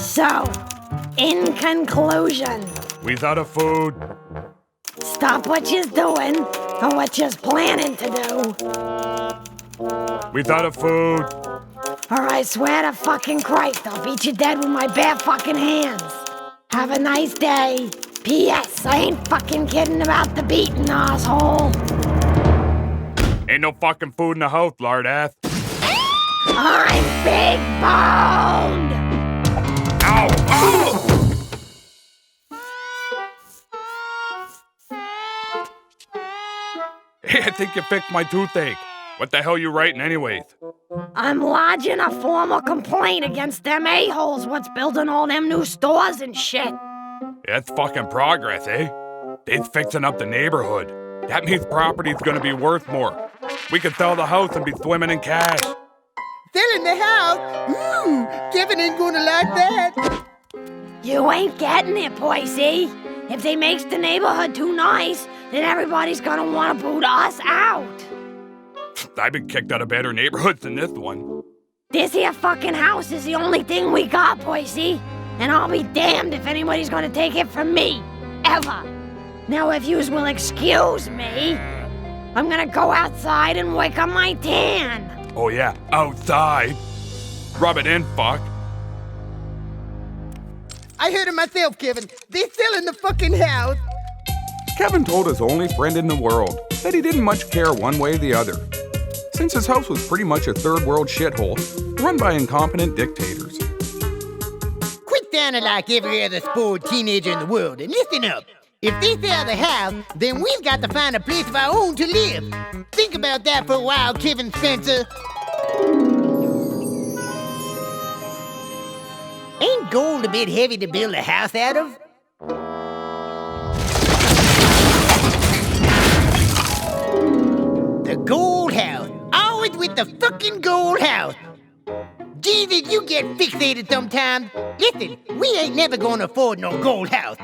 So, in conclusion, without a food. Stop what you're doing or what you're planning to do. Without a food. Or I swear to fucking Christ, I'll beat you dead with my bare fucking hands. Have a nice day. P.S. I ain't fucking kidding about the beating, asshole. Ain't no fucking food in the house, lardass. I'm big boned. Ow! Ow! Hey, I think you fixed my toothache. What the hell you writing anyways? I'm lodging a formal complaint against them a-holes what's building all them new stores and shit. That's fucking progress, eh? They's fixing up the neighborhood. That means property's gonna be worth more. We could sell the house and be swimming in cash. Selling the house? Ooh, Kevin ain't gonna like that. You ain't getting it, Percy. If they makes the neighborhood too nice, then everybody's gonna wanna boot us out. I've been kicked out of better neighborhoods than this one. This here fucking house is the only thing we got, Percy. And I'll be damned if anybody's gonna take it from me. Ever. Now, if yous will excuse me, I'm gonna go outside and work on my tan. Oh yeah, outside. Rub it in, fuck. I heard it myself, Kevin. They're selling the fucking house. Kevin told his only friend in the world that he didn't much care one way or the other, since his house was pretty much a third world shithole run by incompetent dictators. Quit sounding like every other spoiled teenager in the world and listen up. If they sell the house, then we've got to find a place of our own to live. Think about that for a while, Kevin Spencer. Ain't gold a bit heavy to build a house out of? The gold house. Always with the fucking gold house. Jesus, you get fixated sometimes. Listen, we ain't never gonna afford no gold house.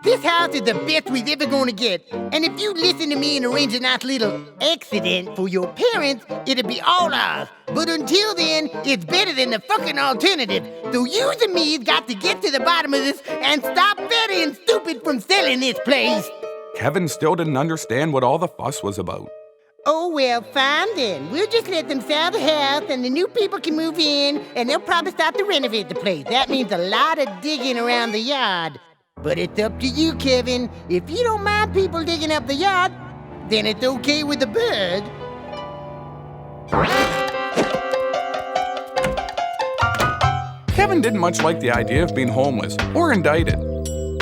This house is the best we're ever gonna get. And if you listen to me and arrange a nice little accident for your parents, it'll be all ours. But until then, it's better than the fucking alternative. So you and me's got to get to the bottom of this and stop Betty and Stupid from selling this place. Kevin still didn't understand what all the fuss was about. Oh, well, fine then. We'll just let them sell the house and the new people can move in and they'll probably start to renovate the place. That means a lot of digging around the yard. But it's up to you, Kevin. If you don't mind people digging up the yard, then it's okay with the bird. Kevin didn't much like the idea of being homeless or indicted,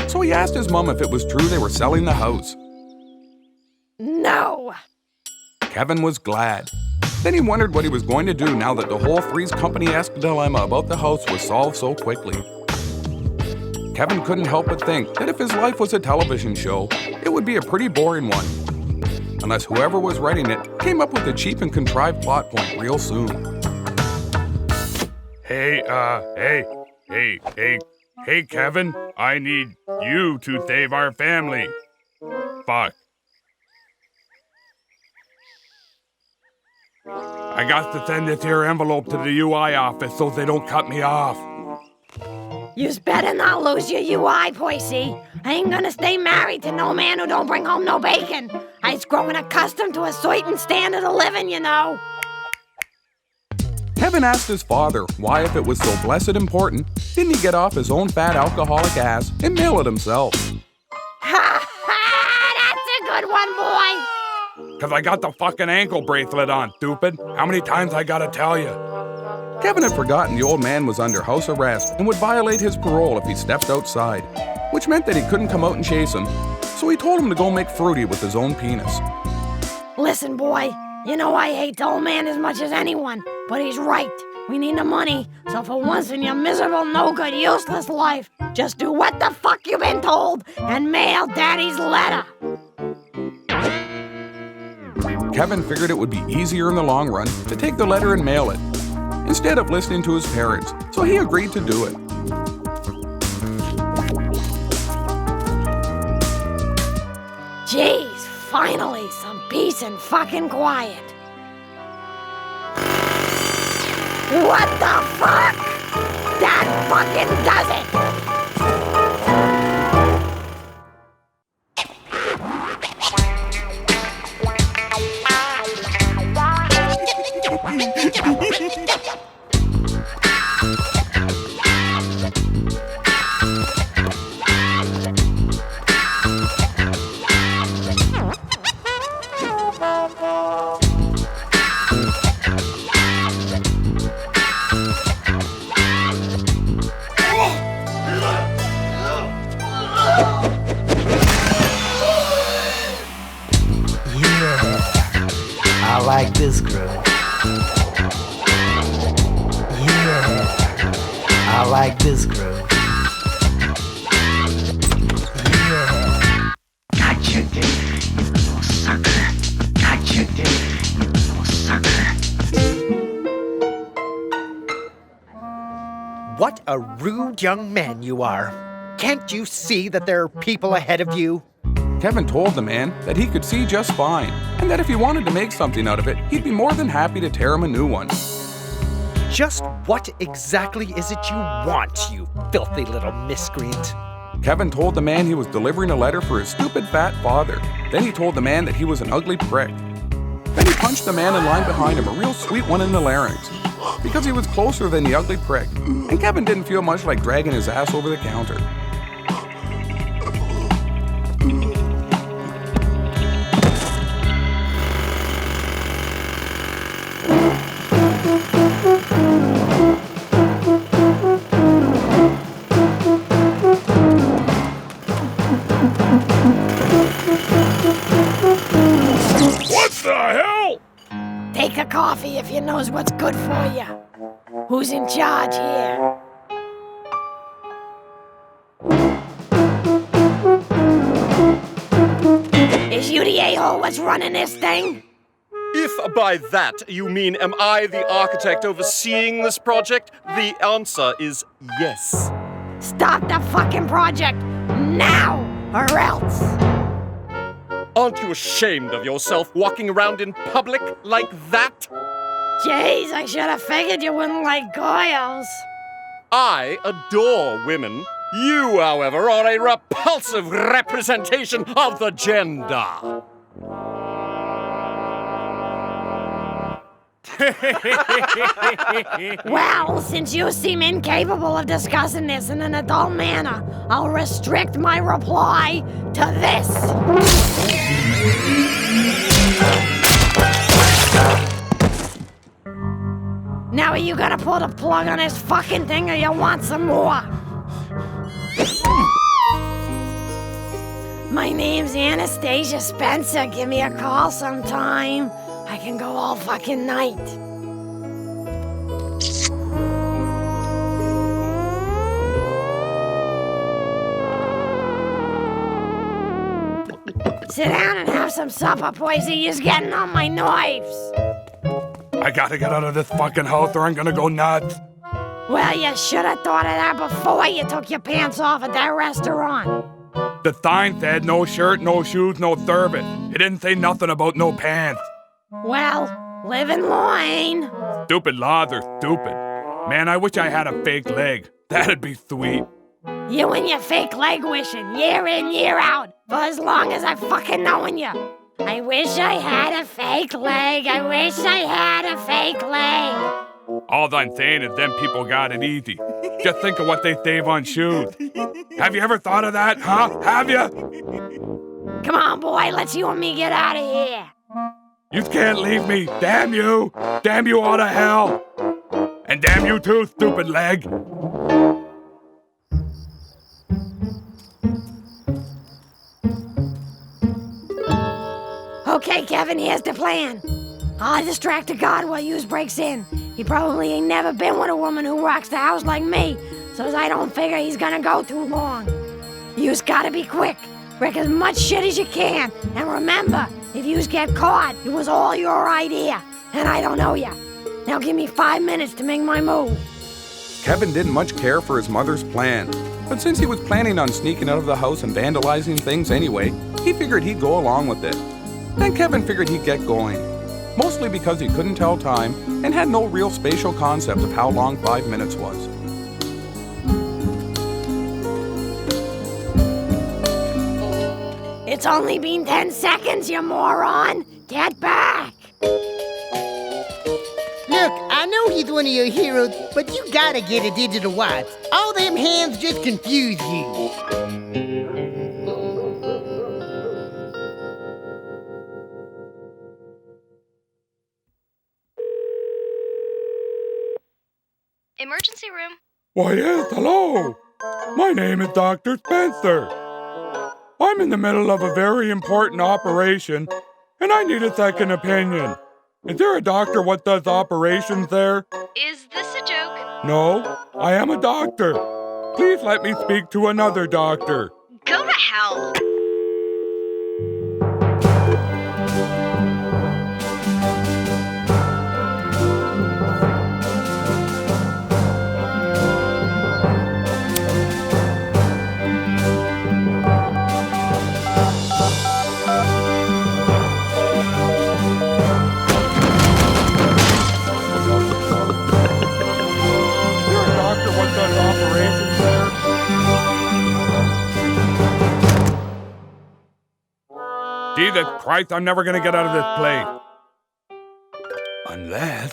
so he asked his mom if it was true they were selling the house. No. Kevin was glad. Then he wondered what he was going to do now that the whole Three's Companyesque dilemma about the house was solved so quickly. Kevin couldn't help but think that if his life was a television show, it would be a pretty boring one. Unless whoever was writing it came up with a cheap and contrived plot point real soon. Hey, Kevin, I need you to save our family. Fuck. I got to send this here envelope to the UI office so they don't cut me off. Yous better not lose your UI, Percy. I ain't gonna stay married to no man who don't bring home no bacon. I's growing accustomed to a certain standard of living, you know. Kevin asked his father why, if it was so blessed important, didn't he get off his own fat alcoholic ass and mail it himself? Ha ha! That's a good one, boy. 'Cause I got the fucking ankle bracelet on, stupid. How many times I gotta tell you? Kevin had forgotten the old man was under house arrest and would violate his parole if he stepped outside, which meant that he couldn't come out and chase him, so he told him to go make fruity with his own penis. Listen, boy, You know I hate the old man as much as anyone, but he's right. We need the money, so for once in your miserable, no-good, useless life, just do what the fuck you've been told and mail Daddy's letter. Kevin figured it would be easier in the long run to take the letter and mail it, instead of listening to his parents, so he agreed to do it. Jeez, finally, some peace and fucking quiet. What the fuck? That fucking does it! I like this groove. Yeah, I like this groove. Yeah. Got your dick, you little sucker. Got your dick, you little sucker. What a rude young man you are. Can't you see that there are people ahead of you? Kevin told the man that he could see just fine, and that if he wanted to make something out of it, he'd be more than happy to tear him a new one. Just what exactly is it you want, you filthy little miscreant? Kevin told the man he was delivering a letter for his stupid fat father. Then he told the man that he was an ugly prick. Then he punched the man in line behind him, a real sweet one in the larynx, because he was closer than the ugly prick, and Kevin didn't feel much like dragging his ass over the counter. Take a coffee if you knows what's good for you. Who's in charge here? Is you the a-hole what's running this thing? If by that you mean am I the architect overseeing this project, the answer is yes. Stop the fucking project now, or else. Aren't you ashamed of yourself walking around in public like that? Jeez, I should have figured you wouldn't like girls. I adore women. You, however, are a repulsive representation of the gender. Well, since you seem incapable of discussing this in an adult manner, I'll restrict my reply to this. Now are you gonna pull the plug on this fucking thing or you want some more? My name's Anastasia Spencer. Give me a call sometime. I can go all fucking night. Sit down and have some supper, Percy. You're getting on my nerves. I gotta get out of this fucking house or I'm gonna go nuts. Well, you should have thought of that before you took your pants off at that restaurant. The sign said no shirt, no shoes, no service. It didn't say nothing about no pants. Well, live and learn. Stupid laws are stupid. Man, I wish I had a fake leg. That'd be sweet. You and your fake leg wishing, year in, year out, for as long as I've fucking known you. I wish I had a fake leg. I wish I had a fake leg. All I'm saying is them people got it easy. Just think of what they save on shoes. Have you ever thought of that, huh? Have you? Come on, boy, let's you and me get out of here. You can't leave me. Damn you. Damn you all to hell. And damn you too, stupid leg. Okay, Kevin, here's the plan. I'll distract the guard while yous breaks in. He probably ain't never been with a woman who rocks the house like me, so I don't figure he's gonna go too long. Yous gotta be quick. Wreck as much shit as you can. And remember, if yous get caught, it was all your idea. And I don't know ya. Now give me 5 minutes to make my move. Kevin didn't much care for his mother's plan, but since he was planning on sneaking out of the house and vandalizing things anyway, he figured he'd go along with it. Then Kevin figured he'd get going, mostly because he couldn't tell time and had no real spatial concept of how long 5 minutes was. It's only been 10 seconds, you moron! Get back! Look, I know he's one of your heroes, but you gotta get a digital watch. All them hands just confuse you. Emergency room. Why, yes, hello. My name is Dr. Spencer. I'm in the middle of a very important operation, and I need a second opinion. Is there a doctor what does operations there? Is this a joke? No, I am a doctor. Please let me speak to another doctor. Go to hell. Jesus Christ, I'm never gonna get out of this place. Unless...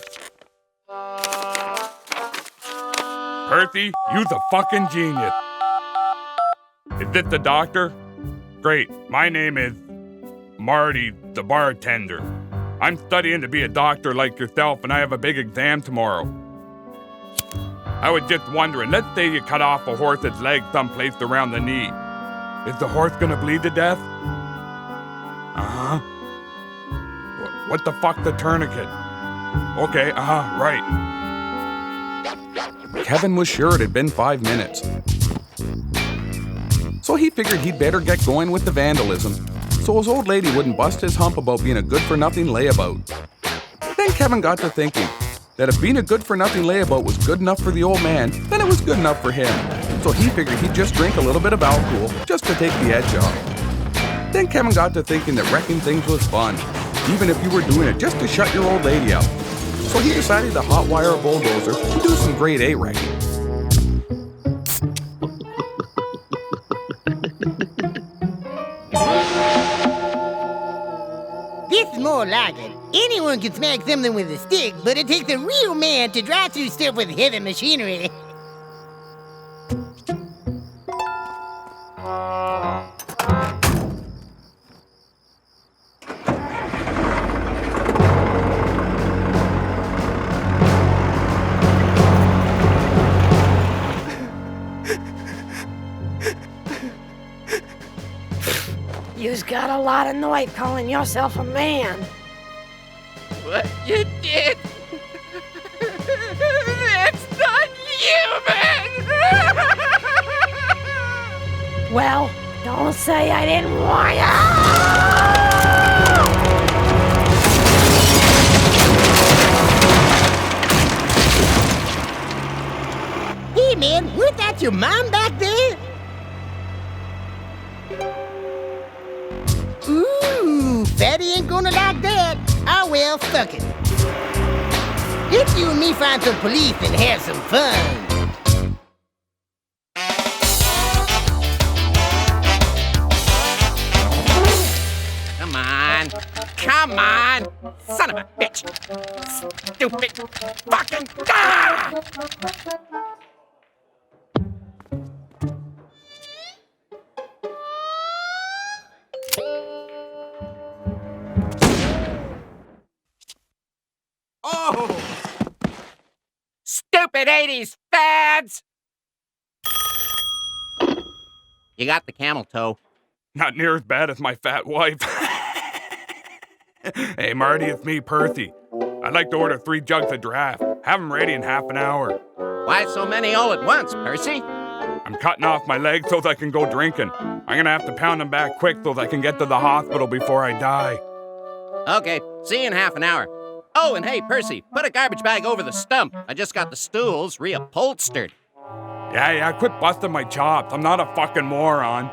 Percy, you's a fucking genius. Is this the doctor? Great, my name is Marty, the bartender. I'm studying to be a doctor like yourself, and I have a big exam tomorrow. I was just wondering, let's say you cut off a horse's leg someplace around the knee. Is the horse gonna bleed to death? Uh-huh. What the fuck, the tourniquet? Okay, right. Kevin was sure it had been 5 minutes. So he figured he'd better get going with the vandalism, so his old lady wouldn't bust his hump about being a good-for-nothing layabout. Then Kevin got to thinking that if being a good-for-nothing layabout was good enough for the old man, then it was good enough for him. So he figured he'd just drink a little bit of alcohol just to take the edge off. Then Kevin got to thinking that wrecking things was fun, even if you were doing it just to shut your old lady up. So he decided to hotwire a bulldozer to do some grade A wrecking. This is more like it. Anyone can smack something with a stick, but it takes a real man to drive through stuff with heavy machinery. You's got a lot of nerve calling yourself a man. What you did? That's not human! Well, don't say I didn't warn you! Hey man, was that your mom back there? Ooh, Fatty ain't gonna like that. Oh well, fuck it. Let's you and me find some police and have some fun. Come on. Come on. Son of a bitch. Stupid fucking... Ah! Oh! Stupid 80s fads! You got the camel toe. Not near as bad as my fat wife. Hey, Marty, it's me, Percy. I'd like to order 3 jugs of draft. Have them ready in half an hour. Why so many all at once, Percy? I'm cutting off my legs so that I can go drinking. I'm gonna have to pound them back quick so that I can get to the hospital before I die. Okay, see you in half an hour. Oh, and hey, Percy, put a garbage bag over the stump. I just got the stools reupholstered. Yeah, quit busting my chops. I'm not a fucking moron.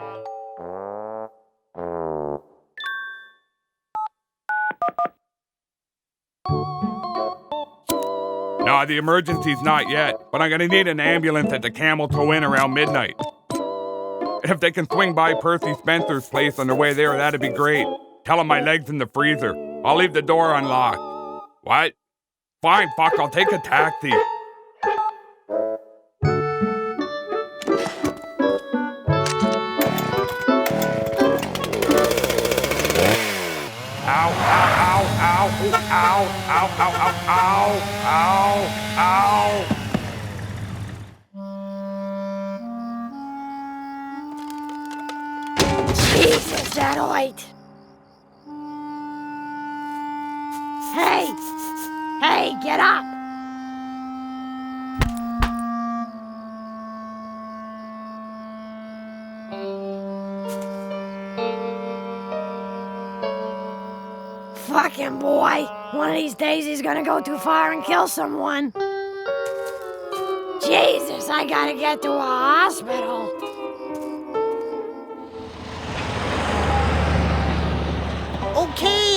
No, the emergency's not yet, but I'm gonna need an ambulance at the Camel Toe Inn around midnight. If they can swing by Percy Spencer's place on their way there, that'd be great. Tell him my leg's in the freezer. I'll leave the door unlocked. What? Fine, fuck, I'll take a taxi. Ow, ow, ow, ow, ow, ow, ow, ow, ow, ow. Jesus, that oit! Hey, get up! Fucking boy, one of these days he's gonna go too far and kill someone. Jesus, I gotta get to a hospital.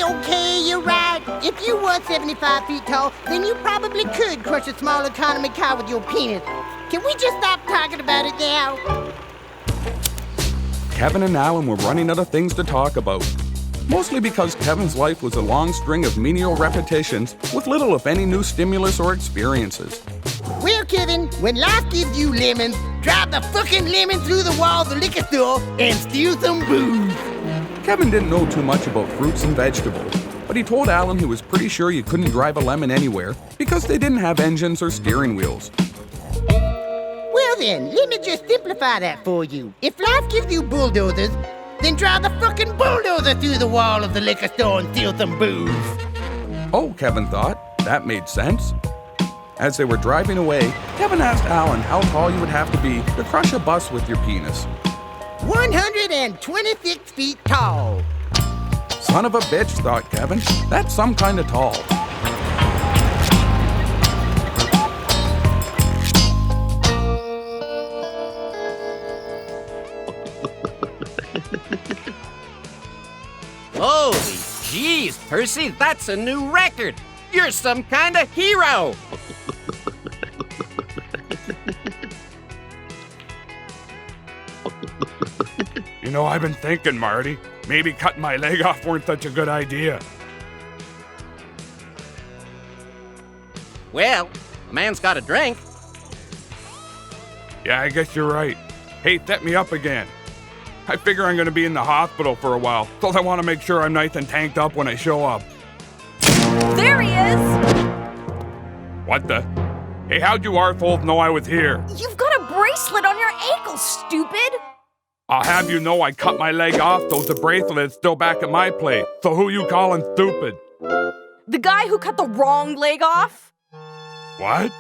Okay, you're right. If you were 75 feet tall, then you probably could crush a small economy car with your penis. Can we just stop talking about it now? Kevin and Alan were running out of things to talk about. Mostly because Kevin's life was a long string of menial repetitions with little if any new stimulus or experiences. Well, Kevin, when life gives you lemons, drive the fucking lemon through the wall of the liquor store and steal some booze. Kevin didn't know too much about fruits and vegetables, but he told Alan he was pretty sure you couldn't drive a lemon anywhere because they didn't have engines or steering wheels. Well then, let me just simplify that for you. If life gives you bulldozers, then drive the fucking bulldozer through the wall of the liquor store and steal some booze. Oh, Kevin thought, that made sense. As they were driving away, Kevin asked Alan how tall you would have to be to crush a bus with your penis. 126 feet tall. Son of a bitch, thought Kevin. That's some kind of tall. Holy jeez, Percy, that's a new record. You're some kind of hero. You know, I've been thinking, Marty, maybe cutting my leg off weren't such a good idea. Well, a man's got a drink. Yeah, I guess you're right. Hey, set me up again. I figure I'm gonna be in the hospital for a while, so I want to make sure I'm nice and tanked up when I show up. There he is! What the? Hey, how'd you arseholes know I was here? You've got a bracelet on your ankle, stupid! I'll have you know I cut my leg off, so the bracelet's still back at my place. So who you calling stupid? The guy who cut the wrong leg off? What?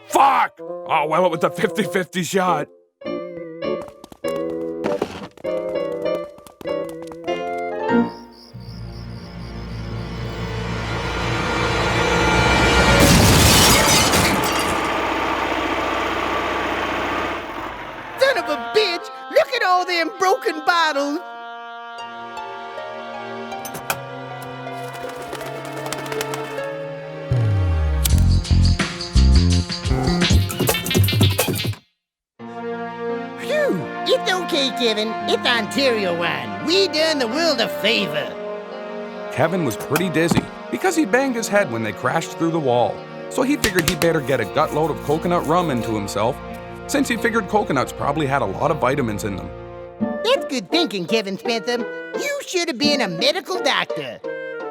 Fuck! Oh, well, it was a 50-50 shot. Son of a bitch! Look at all them broken bottles! Phew! It's okay, Kevin. It's Ontario wine. We done the world a favor. Kevin was pretty dizzy because he banged his head when they crashed through the wall, so he figured he'd better get a gutload of coconut rum into himself, since he figured coconuts probably had a lot of vitamins in them. That's good thinking, Kevin Spencer. You should have been a medical doctor.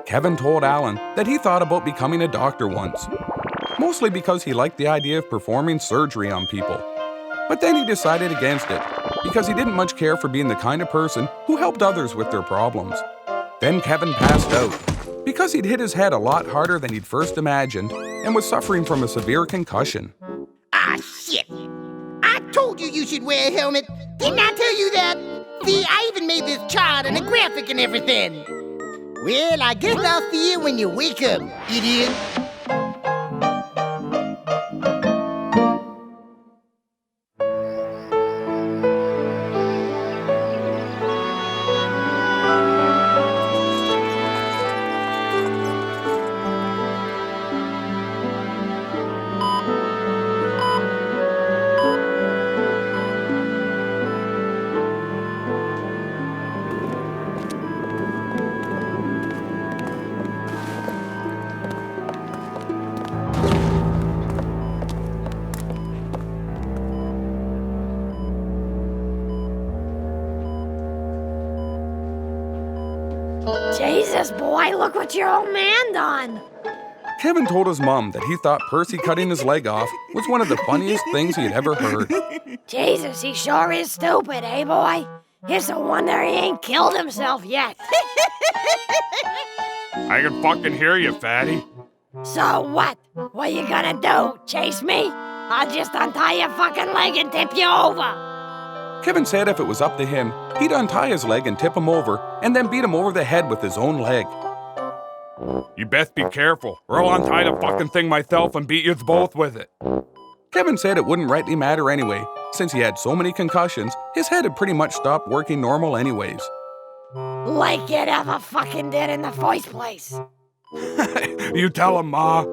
Kevin told Alan that he thought about becoming a doctor once, mostly because he liked the idea of performing surgery on people. But then he decided against it, because he didn't much care for being the kind of person who helped others with their problems. Then Kevin passed out, because he'd hit his head a lot harder than he'd first imagined and was suffering from a severe concussion. Ah, shit! I told you you should wear a helmet. Didn't I tell you that? See, I even made this chart and a graphic and everything. Well, I guess I'll see you when you wake up, idiot. Jesus, boy, look what your old man done. Kevin told his mom that he thought Percy cutting his leg off was one of the funniest things he had ever heard. Jesus, he sure is stupid, eh, boy? It's a wonder he ain't killed himself yet. I can fucking hear you, fatty. So what? What you gonna do? Chase me? I'll just untie your fucking leg and tip you over. Kevin said if it was up to him, he'd untie his leg and tip him over, and then beat him over the head with his own leg. You best be careful, or I'll untie the fucking thing myself and beat you both with it. Kevin said it wouldn't rightly matter anyway. Since he had so many concussions, his head had pretty much stopped working normal anyways. Like it ever fucking did in the first place. You tell him, Ma.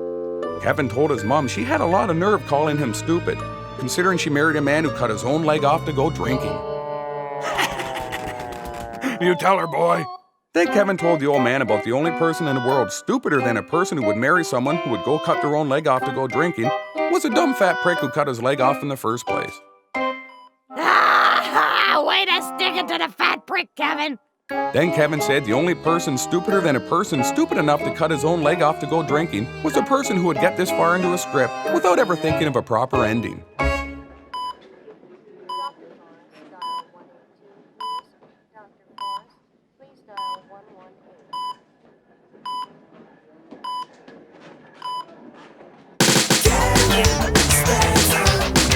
Kevin told his mom she had a lot of nerve calling him stupid, considering she married a man who cut his own leg off to go drinking. You tell her, boy. Then Kevin told the old man about the only person in the world stupider than a person who would marry someone who would go cut their own leg off to go drinking was a dumb fat prick who cut his leg off in the first place. Way to stick it to the fat prick, Kevin. Then Kevin said the only person stupider than a person stupid enough to cut his own leg off to go drinking was a person who would get this far into a script without ever thinking of a proper ending.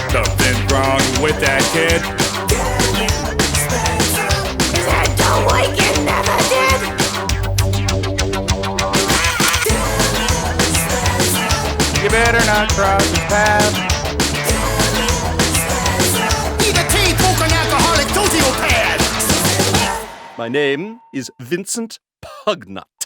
Something's wrong with that kid. Is that dumb like it never did? You better not cross his path. He's a tea-poking alcoholic sociopath! My name is Vincent Pugnut.